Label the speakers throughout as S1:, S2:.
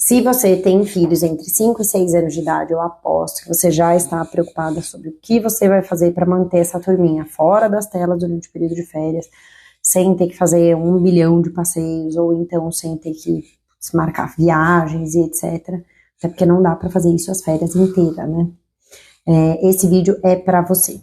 S1: Se você tem filhos entre 5 e 6 anos de idade, eu aposto que você já está preocupada sobre o que você vai fazer para manter essa turminha fora das telas durante o período de férias, sem ter que fazer 1 bilhão de passeios, ou então sem ter que marcar viagens e etc. Até porque não dá para fazer isso as férias inteiras, né? Esse vídeo é para você.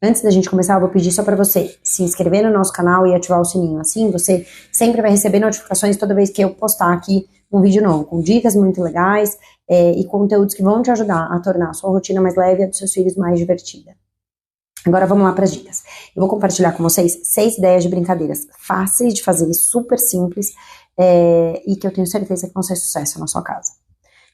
S1: Antes da gente começar, eu vou pedir só para você se inscrever no nosso canal e ativar o sininho. Assim, você sempre vai receber notificações toda vez que eu postar aqui um vídeo novo, com dicas muito legais e conteúdos que vão te ajudar a tornar a sua rotina mais leve e a dos seus filhos mais divertida. Agora vamos lá para as dicas. Eu vou compartilhar com vocês 6 ideias de brincadeiras fáceis de fazer, super simples, e que eu tenho certeza que vão ser sucesso na sua casa.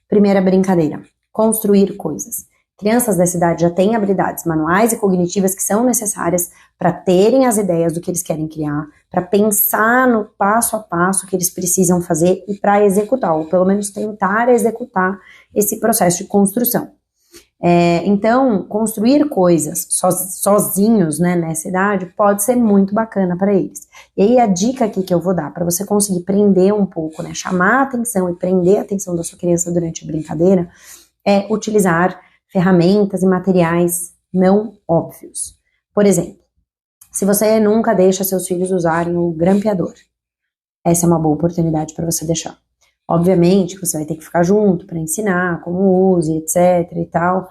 S1: Primeira brincadeira, construir coisas. Crianças dessa idade já têm habilidades manuais e cognitivas que são necessárias para terem as ideias do que eles querem criar, para pensar no passo a passo que eles precisam fazer e para executar, ou pelo menos tentar executar esse processo de construção. Então, construir coisas sozinhos, né, nessa idade pode ser muito bacana para eles. E aí a dica aqui que eu vou dar para você conseguir prender um pouco, né, chamar a atenção e prender a atenção da sua criança durante a brincadeira é utilizar ferramentas e materiais não óbvios. Por exemplo, se você nunca deixa seus filhos usarem o grampeador, essa é uma boa oportunidade para você deixar. Obviamente que você vai ter que ficar junto para ensinar como use, etc e tal,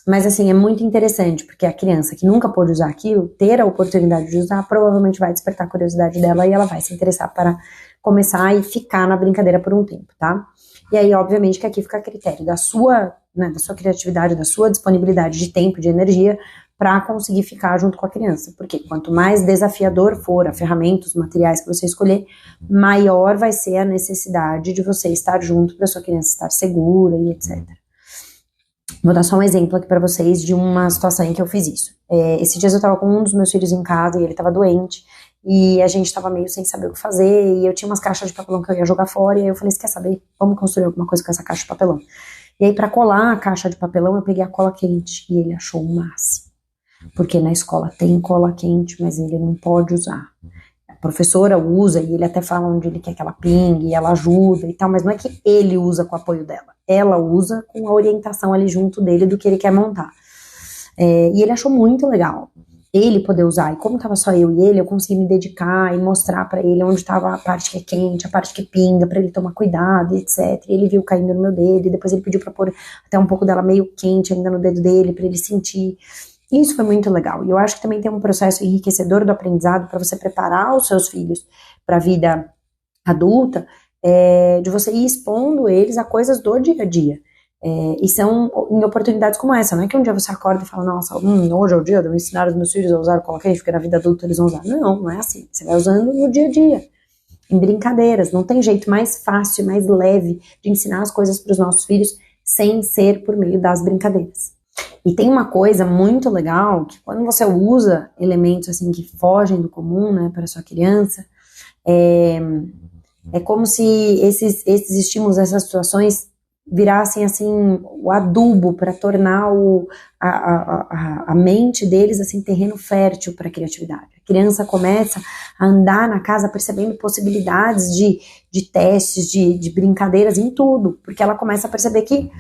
S1: mas assim, é muito interessante, porque a criança que nunca pôde usar aquilo, ter a oportunidade de usar, provavelmente vai despertar a curiosidade dela e ela vai se interessar para começar e ficar na brincadeira por um tempo, tá? E aí, obviamente, que aqui fica a critério da sua criatividade, da sua disponibilidade de tempo, de energia, para conseguir ficar junto com a criança. Porque quanto mais desafiador for a ferramenta, os materiais que você escolher, maior vai ser a necessidade de você estar junto para sua criança estar segura e etc. Vou dar só um exemplo aqui para vocês de uma situação em que eu fiz isso. Esses dias eu estava com um dos meus filhos em casa e ele estava doente, e a gente estava meio sem saber o que fazer, e eu tinha umas caixas de papelão que eu ia jogar fora, e aí eu falei, você quer saber? Vamos construir alguma coisa com essa caixa de papelão. E aí, para colar a caixa de papelão, eu peguei a cola quente, e ele achou o máximo. Porque na escola tem cola quente, mas ele não pode usar. A professora usa, e ele até fala onde ele quer que ela pingue, e ela ajuda e tal, mas não é que ele usa com o apoio dela. Ela usa com a orientação ali junto dele do que ele quer montar. E ele achou muito legal ele poder usar, e como tava só eu e ele, eu consegui me dedicar e mostrar pra ele onde tava a parte que é quente, a parte que pinga, pra ele tomar cuidado, etc. E ele viu caindo no meu dedo, e depois ele pediu pra pôr até um pouco dela meio quente ainda no dedo dele, pra ele sentir. E isso foi muito legal. E eu acho que também tem um processo enriquecedor do aprendizado para você preparar os seus filhos pra vida adulta, de você ir expondo eles a coisas do dia a dia. E são em oportunidades como essa, não é que um dia você acorda e fala, nossa, hoje é o dia de eu ensinar os meus filhos a usar o cola quente, porque na vida adulta eles vão usar. Não é assim, você vai usando no dia a dia, em brincadeiras. Não tem jeito mais fácil, mais leve de ensinar as coisas para os nossos filhos sem ser por meio das brincadeiras. E tem uma coisa muito legal, que quando você usa elementos assim que fogem do comum, né, para sua criança, é como se esses estímulos, essas situações virassem assim o adubo para tornar a mente deles assim terreno fértil para a criatividade. A criança começa a andar na casa percebendo possibilidades de testes, de brincadeiras em tudo, porque ela começa a perceber que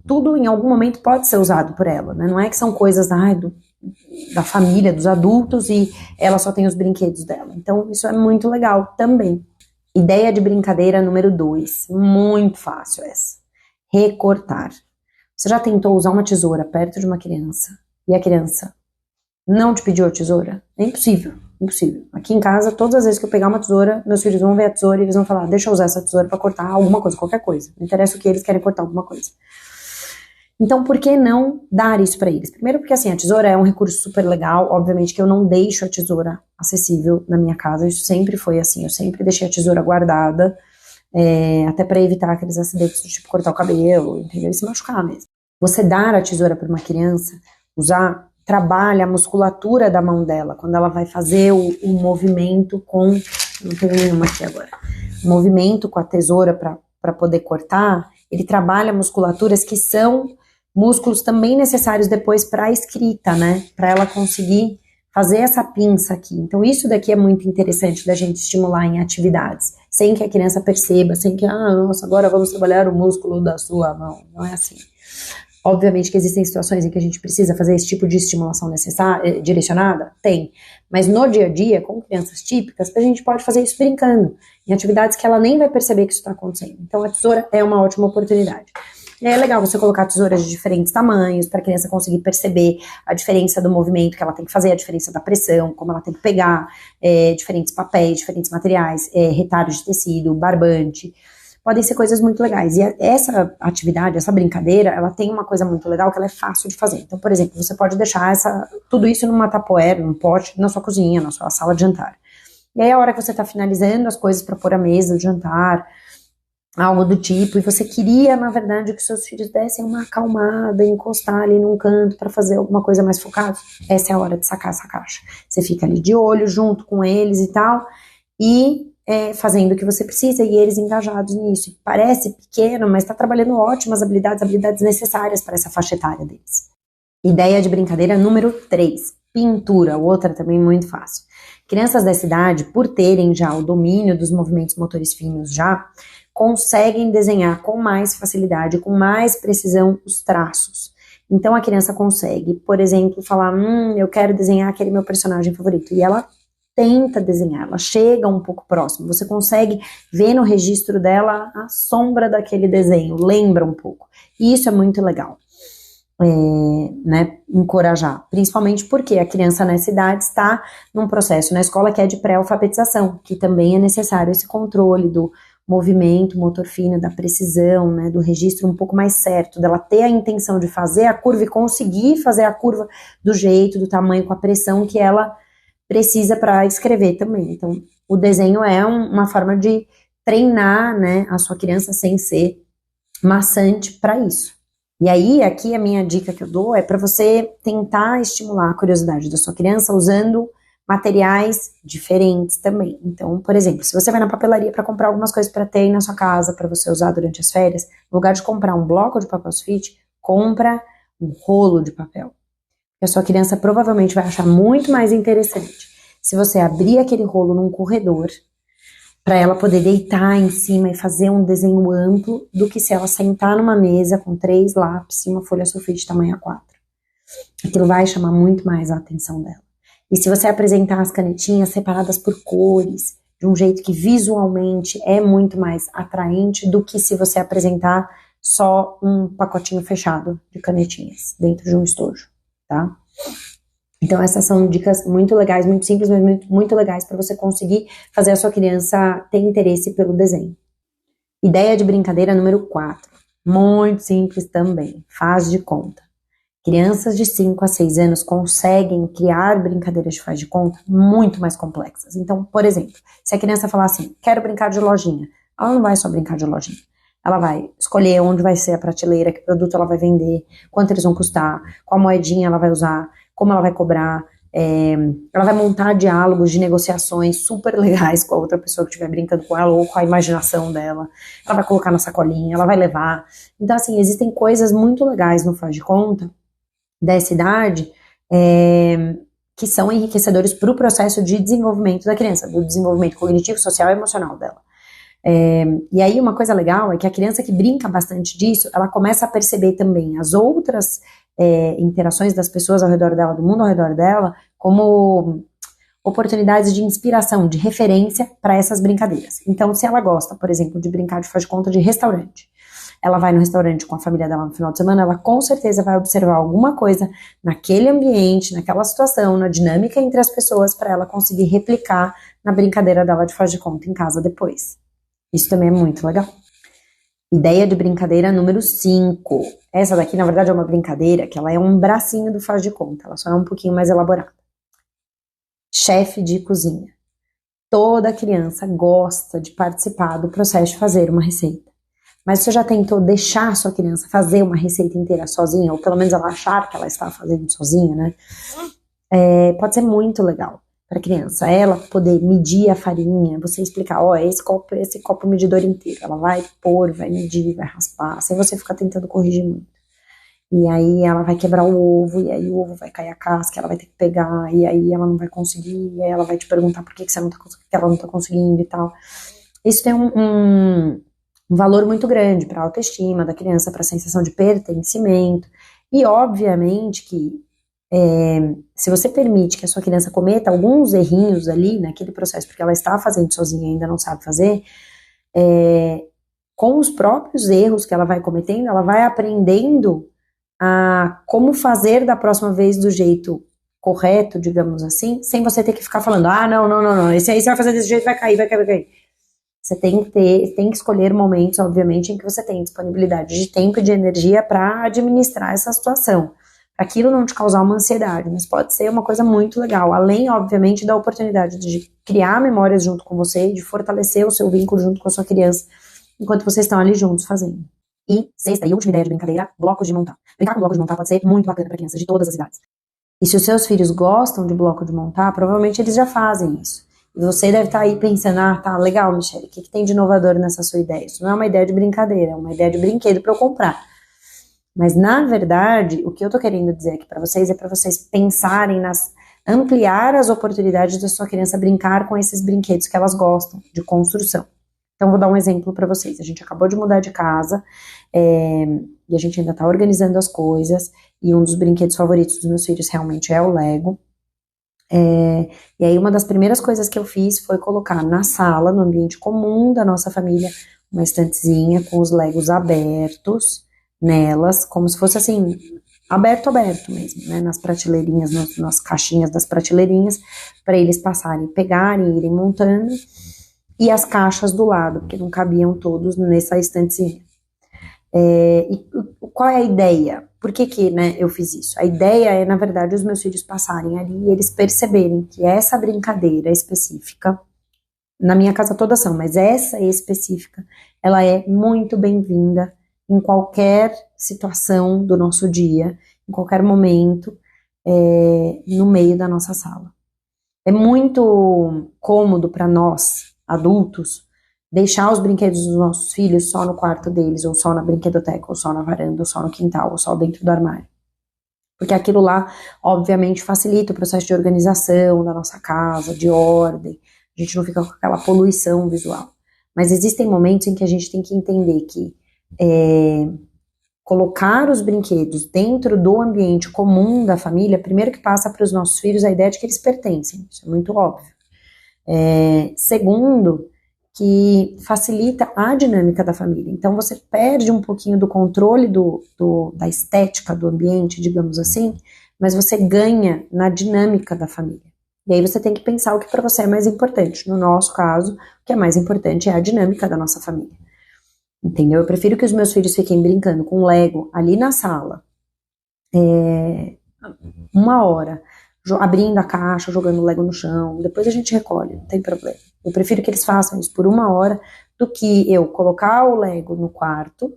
S1: tudo em algum momento pode ser usado por ela, né? Não é que são coisas da família, dos adultos, e ela só tem os brinquedos dela. Então isso é muito legal também. Ideia de brincadeira número 2, muito fácil essa. Recortar. Você já tentou usar uma tesoura perto de uma criança e a criança não te pediu a tesoura? É impossível, impossível. Aqui em casa, todas as vezes que eu pegar uma tesoura, meus filhos vão ver a tesoura e eles vão falar, deixa eu usar essa tesoura para cortar alguma coisa, qualquer coisa. Não interessa o que eles querem cortar, alguma coisa. Então, por que não dar isso para eles? Primeiro porque, assim, a tesoura é um recurso super legal. Obviamente que eu não deixo a tesoura acessível na minha casa. Isso sempre foi assim. Eu sempre deixei a tesoura guardada, até para evitar aqueles acidentes do tipo cortar o cabelo, entendeu? E se machucar mesmo. Você dar a tesoura para uma criança, trabalha a musculatura da mão dela, quando ela vai fazer o movimento com... Não tenho nenhuma aqui agora. O movimento com a tesoura para poder cortar, ele trabalha musculaturas que são músculos também necessários depois para a escrita, né? Para ela conseguir fazer essa pinça aqui. Então isso daqui é muito interessante da gente estimular em atividades. sem que a criança perceba, sem que, nossa, agora vamos trabalhar o músculo da sua mão. Não é assim. Obviamente que existem situações em que a gente precisa fazer esse tipo de estimulação necessária, direcionada, tem. Mas no dia a dia, com crianças típicas, a gente pode fazer isso brincando, em atividades que ela nem vai perceber que isso está acontecendo. Então a tesoura é uma ótima oportunidade. E é legal você colocar tesouras de diferentes tamanhos, para a criança conseguir perceber a diferença do movimento que ela tem que fazer, a diferença da pressão, como ela tem que pegar, diferentes papéis, diferentes materiais, retalho de tecido, barbante. Podem ser coisas muito legais. E essa atividade, essa brincadeira, ela tem uma coisa muito legal que ela é fácil de fazer. Então, por exemplo, você pode deixar tudo isso numa tapoeira, num pote, na sua cozinha, na sua sala de jantar. E aí, a hora que você está finalizando as coisas para pôr a mesa de jantar, algo do tipo, e você queria, na verdade, que seus filhos dessem uma acalmada, encostar ali num canto para fazer alguma coisa mais focada, essa é a hora de sacar essa caixa. Você fica ali de olho junto com eles e tal, e fazendo o que você precisa, e eles engajados nisso. Parece pequeno, mas está trabalhando ótimas habilidades necessárias para essa faixa etária deles. Ideia de brincadeira número 3, pintura, outra também muito fácil. Crianças dessa idade, por terem já o domínio dos movimentos motores finos já, conseguem desenhar com mais facilidade, com mais precisão os traços. Então a criança consegue, por exemplo, falar, eu quero desenhar aquele meu personagem favorito, e ela tenta desenhar, ela chega um pouco próximo, você consegue ver no registro dela a sombra daquele desenho, lembra um pouco, e isso é muito legal, né, encorajar, principalmente porque a criança nessa idade está num processo na escola que é de pré-alfabetização, que também é necessário esse controle do movimento, motor fino, da precisão, né, do registro um pouco mais certo, dela ter a intenção de fazer a curva e conseguir fazer a curva do jeito, do tamanho, com a pressão que ela precisa para escrever também. Então, o desenho é uma forma de treinar, né, a sua criança sem ser maçante para isso. E aí, aqui a minha dica que eu dou é para você tentar estimular a curiosidade da sua criança usando materiais diferentes também. Então, por exemplo, se você vai na papelaria para comprar algumas coisas para ter aí na sua casa, para você usar durante as férias, no lugar de comprar um bloco de papel sulfite, compra um rolo de papel. A sua criança provavelmente vai achar muito mais interessante se você abrir aquele rolo num corredor para ela poder deitar em cima e fazer um desenho amplo do que se ela sentar numa mesa com 3 lápis e uma folha sulfite tamanho A4. Aquilo vai chamar muito mais a atenção dela. E se você apresentar as canetinhas separadas por cores, de um jeito que visualmente é muito mais atraente do que se você apresentar só um pacotinho fechado de canetinhas dentro de um estojo. Tá? Então essas são dicas muito legais, muito simples, mas muito legais para você conseguir fazer a sua criança ter interesse pelo desenho. Ideia de brincadeira número 4, muito simples também, faz de conta. Crianças de 5 a 6 anos conseguem criar brincadeiras de faz de conta muito mais complexas. Então, por exemplo, se a criança falar assim, quero brincar de lojinha, ela não vai só brincar de lojinha. Ela vai escolher onde vai ser a prateleira, que produto ela vai vender, quanto eles vão custar, qual moedinha ela vai usar, como ela vai cobrar. Ela vai montar diálogos de negociações super legais com a outra pessoa que estiver brincando com ela ou com a imaginação dela. Ela vai colocar na sacolinha, ela vai levar. Então, assim, existem coisas muito legais no faz de conta dessa idade que são enriquecedores para o processo de desenvolvimento da criança, do desenvolvimento cognitivo, social e emocional dela. E aí uma coisa legal é que a criança que brinca bastante disso, ela começa a perceber também as outras interações das pessoas ao redor dela, do mundo ao redor dela, como oportunidades de inspiração, de referência para essas brincadeiras. Então, se ela gosta, por exemplo, de brincar de faz de conta de restaurante, ela vai no restaurante com a família dela no final de semana, ela com certeza vai observar alguma coisa naquele ambiente, naquela situação, na dinâmica entre as pessoas, para ela conseguir replicar na brincadeira dela de faz de conta em casa depois. Isso também é muito legal. Ideia de brincadeira número 5. Essa daqui, na verdade, é uma brincadeira que ela é um bracinho do faz de conta, ela só é um pouquinho mais elaborada. Chefe de cozinha. Toda criança gosta de participar do processo de fazer uma receita. Mas você já tentou deixar sua criança fazer uma receita inteira sozinha, ou pelo menos ela achar que ela está fazendo sozinha, né? Pode ser muito legal para a criança, ela poder medir a farinha, você explicar, esse copo medidor inteiro, ela vai pôr, vai medir, vai raspar, sem você ficar tentando corrigir muito. E aí ela vai quebrar o ovo, e aí o ovo vai cair a casca, ela vai ter que pegar, e aí ela não vai conseguir, e aí ela vai te perguntar por que ela não tá conseguindo e tal. Isso tem um valor muito grande para a autoestima da criança, para a sensação de pertencimento. E, obviamente, que se você permite que a sua criança cometa alguns errinhos ali naquele processo, porque ela está fazendo sozinha e ainda não sabe fazer, com os próprios erros que ela vai cometendo, ela vai aprendendo a como fazer da próxima vez do jeito correto, digamos assim, sem você ter que ficar falando, não, esse aí você vai fazer desse jeito, vai cair. Você tem que escolher momentos, obviamente, em que você tem disponibilidade de tempo e de energia para administrar essa situação, para aquilo não te causar uma ansiedade, mas pode ser uma coisa muito legal, além, obviamente, da oportunidade de criar memórias junto com você, de fortalecer o seu vínculo junto com a sua criança, enquanto vocês estão ali juntos fazendo. E sexta e última ideia de brincadeira, blocos de montar. Brincar com blocos de montar pode ser muito bacana para crianças de todas as idades. E se os seus filhos gostam de bloco de montar, provavelmente eles já fazem isso. E você deve estar aí pensando, tá, legal, Michele, o que tem de inovador nessa sua ideia? Isso não é uma ideia de brincadeira, é uma ideia de brinquedo para eu comprar. Mas, na verdade, o que eu tô querendo dizer aqui para vocês é para vocês pensarem ampliar as oportunidades da sua criança brincar com esses brinquedos que elas gostam, de construção. Então, vou dar um exemplo para vocês. A gente acabou de mudar de casa, e a gente ainda tá organizando as coisas, e um dos brinquedos favoritos dos meus filhos realmente é o Lego. E aí uma das primeiras coisas que eu fiz foi colocar na sala, no ambiente comum da nossa família, uma estantezinha com os Legos abertos nelas, como se fosse assim, aberto mesmo, né, nas prateleirinhas, nas caixinhas das prateleirinhas, para eles passarem, pegarem, irem montando, e as caixas do lado, porque não cabiam todos nessa estantezinha. E qual é a ideia? Por que né, eu fiz isso? A ideia é, na verdade, os meus filhos passarem ali e eles perceberem que essa brincadeira específica, na minha casa todas são, mas essa específica, ela é muito bem-vinda em qualquer situação do nosso dia, em qualquer momento, no meio da nossa sala. É muito cômodo para nós, adultos, deixar os brinquedos dos nossos filhos só no quarto deles, ou só na brinquedoteca, ou só na varanda, ou só no quintal, ou só dentro do armário. Porque aquilo lá, obviamente, facilita o processo de organização da nossa casa, de ordem, a gente não fica com aquela poluição visual. Mas existem momentos em que a gente tem que entender que colocar os brinquedos dentro do ambiente comum da família, primeiro que passa para os nossos filhos a ideia de que eles pertencem, isso é muito óbvio. Segundo, que facilita a dinâmica da família. Então você perde um pouquinho do controle da estética do ambiente, digamos assim, mas você ganha na dinâmica da família. E aí você tem que pensar o que para você é mais importante. No nosso caso, o que é mais importante é a dinâmica da nossa família. Entendeu? Eu prefiro que os meus filhos fiquem brincando com Lego ali na sala, 1 hora, abrindo a caixa, jogando Lego no chão, depois a gente recolhe, não tem problema. Eu prefiro que eles façam isso por 1 hora do que eu colocar o Lego no quarto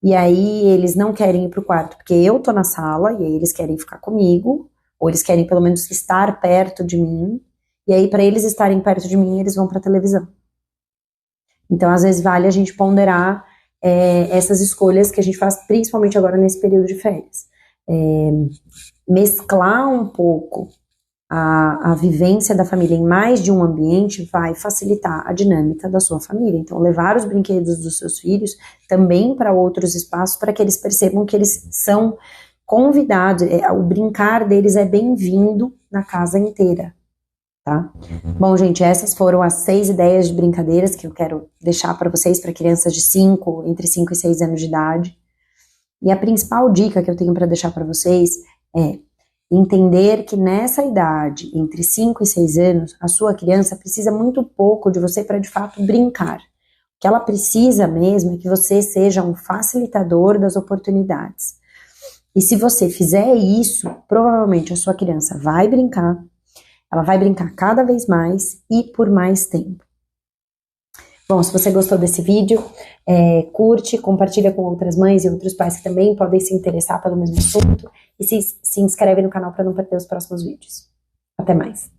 S1: e aí eles não querem ir pro quarto porque eu tô na sala e aí eles querem ficar comigo, ou eles querem pelo menos estar perto de mim, e aí para eles estarem perto de mim eles vão pra televisão. Então às vezes vale a gente ponderar essas escolhas que a gente faz principalmente agora nesse período de férias. Mesclar um pouco a vivência da família em mais de um ambiente vai facilitar a dinâmica da sua família. Então, levar os brinquedos dos seus filhos também para outros espaços, para que eles percebam que eles são convidados, o brincar deles é bem-vindo na casa inteira, tá? Bom, gente, essas foram as 6 ideias de brincadeiras que eu quero deixar para vocês, para crianças de entre 5 e 6 anos de idade. E a principal dica que eu tenho para deixar para vocês é entender que nessa idade, entre 5 e 6 anos, a sua criança precisa muito pouco de você para de fato brincar. O que ela precisa mesmo é que você seja um facilitador das oportunidades. E se você fizer isso, provavelmente a sua criança vai brincar, ela vai brincar cada vez mais e por mais tempo. Bom, se você gostou desse vídeo, curte, compartilha com outras mães e outros pais que também podem se interessar pelo mesmo assunto e se inscreve no canal para não perder os próximos vídeos. Até mais!